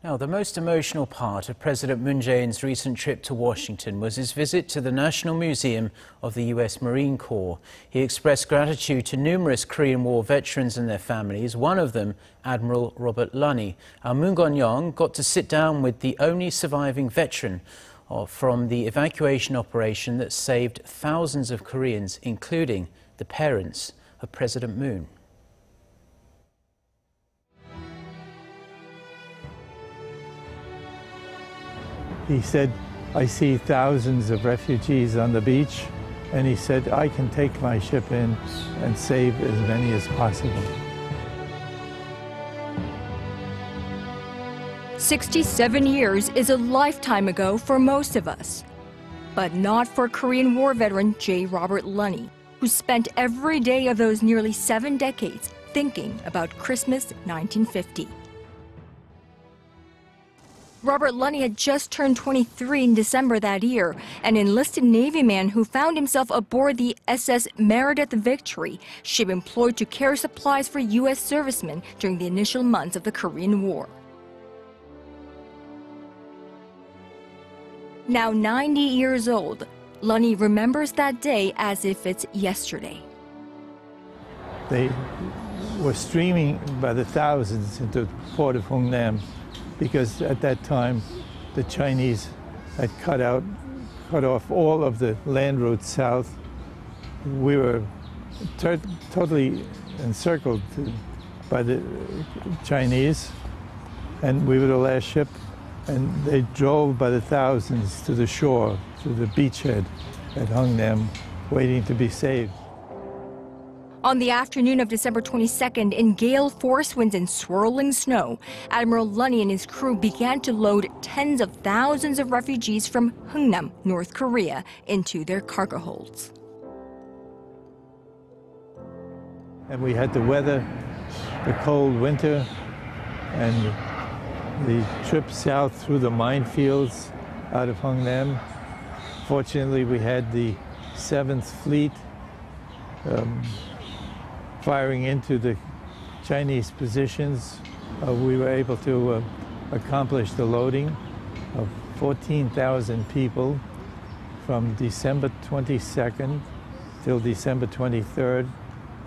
Now, the most emotional part of President Moon Jae-in's recent trip to Washington was his visit to the National Museum of the U.S. Marine Corps. He expressed gratitude to numerous Korean War veterans and their families, one of them Admiral Robert Lunney. Our Moon Connyoung got to sit down with the only surviving veteran from the evacuation operation that saved thousands of Koreans, including the parents of President Moon. He said, I see thousands of refugees on the beach, and he said, I can take my ship in and save as many as possible. 67 years is a lifetime ago for most of us, but not for Korean War veteran J. Robert Lunney, who spent every day of those nearly 7 decades thinking about Christmas 1950. Robert Lunney had just turned 23 in December that year, an enlisted Navy man who found himself aboard the SS Meredith Victory, ship employed to carry supplies for U.S. servicemen during the initial months of the Korean War. Now 90 years old, Lunney remembers that day as if it's yesterday. They were streaming by the thousands into the port of Hungnam, because at that time the Chinese had cut off all of the land routes south. We were totally encircled by the Chinese, and we were the last ship, and they drove by the thousands to the shore, to the beachhead at Hungnam, waiting to be saved. On the afternoon of December 22nd, in gale force winds and swirling snow, Admiral Lunney and his crew began to load tens of thousands of refugees from Hungnam, North Korea, into their cargo holds. And we had to weather the cold winter and the trip south through the minefields out of Hungnam. Fortunately, we had the 7th Fleet firing into the Chinese positions. We were able to accomplish the loading of 14,000 people from December 22nd till December 23rd.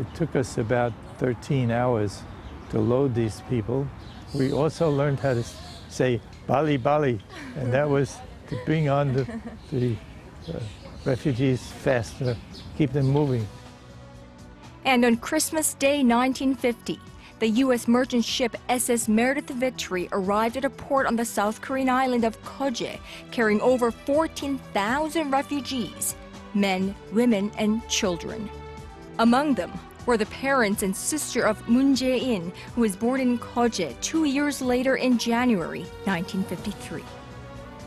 It took us about 13 hours to load these people. We also learned how to say Bali Bali, and that was to bring on the refugees faster, keep them moving. And on Christmas Day 1950, the U.S. merchant ship SS Meredith Victory arrived at a port on the South Korean island of Koje, carrying over 14,000 refugees, men, women, and children. Among them were the parents and sister of Moon Jae-in, who was born in Koje 2 years later in January 1953.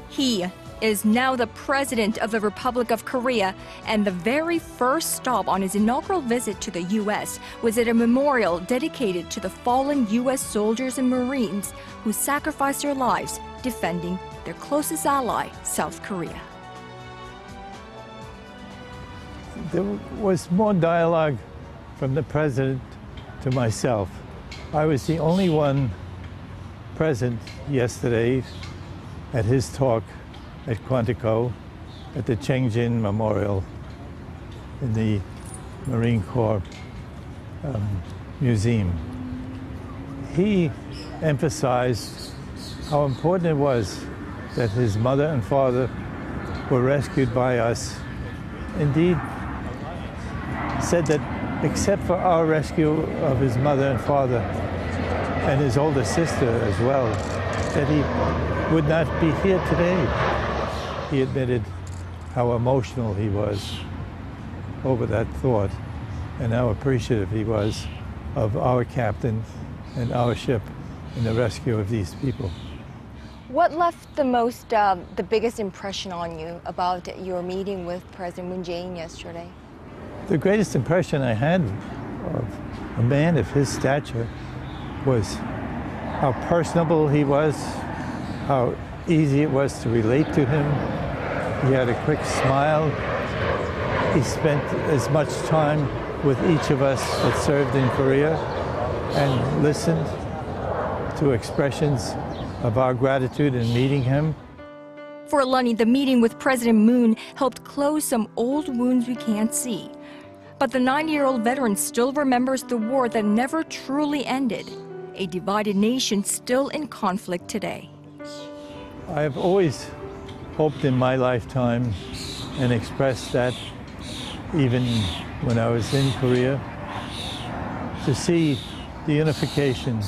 He is now the President of the Republic of Korea, and the very first stop on his inaugural visit to the U.S. was at a memorial dedicated to the fallen U.S. soldiers and Marines who sacrificed their lives defending their closest ally, South Korea. There was more dialogue from the President to myself. I was the only one present yesterday at his talk at Quantico, at the Chengjin Memorial in the Marine Corps Museum. He emphasized how important it was that his mother and father were rescued by us. Indeed, said that except for our rescue of his mother and father and his older sister as well, that he would not be here today. He admitted how emotional he was over that thought and how appreciative he was of our captain and our ship in the rescue of these people. What left the biggest impression on you about your meeting with President Moon Jae-in yesterday? The greatest impression I had of a man of his stature was how personable he was, how easy it was to relate to him. He had a quick smile. He spent as much time with each of us that served in Korea and listened to expressions of our gratitude in meeting him. For Lunney, the meeting with President Moon helped close some old wounds we can't see. But the 90-year-old veteran still remembers the war that never truly ended, a divided nation still in conflict today. I have always hoped in my lifetime and expressed that even when I was in Korea, to see the unification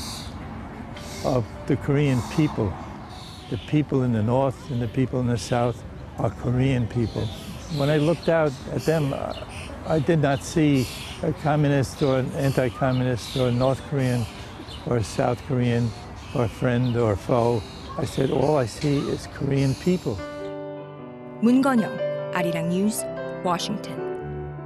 of the Korean people. The people in the north and the people in the south are Korean people. When I looked out at them, I did not see a communist or an anti-communist or a North Korean or a South Korean or friend or foe. I said, all I see is Korean people. Moon Connyoung, Arirang News, Washington.